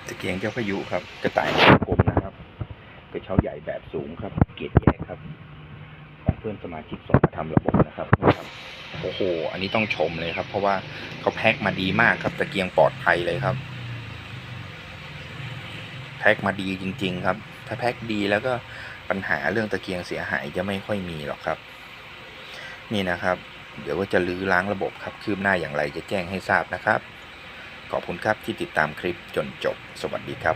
ตะเกียงเจ้าพายุครับกระต่ายกลมนะครับกระเช้าใหญ่แบบสูงครับเกียร์แยกครับของเพื่อนสมาชิกส่งมาทำระบบนะครับโอ้โหอันนี้ต้องชมเลยครับเพราะว่าเขาแพ็คมาดีมากครับตะเกียงปลอดภัยเลยครับแพ็คมาดีจริงๆครับถ้าแพ็คดีแล้วก็ปัญหาเรื่องตะเกียงเสียหายจะไม่ค่อยมีหรอกครับนี่นะครับเดี๋ยวก็จะรื้อล้างระบบครับคืบหน้าอย่างไรจะแจ้งให้ทราบนะครับขอบคุณครับที่ติดตามคลิปจนจบสวัสดีครับ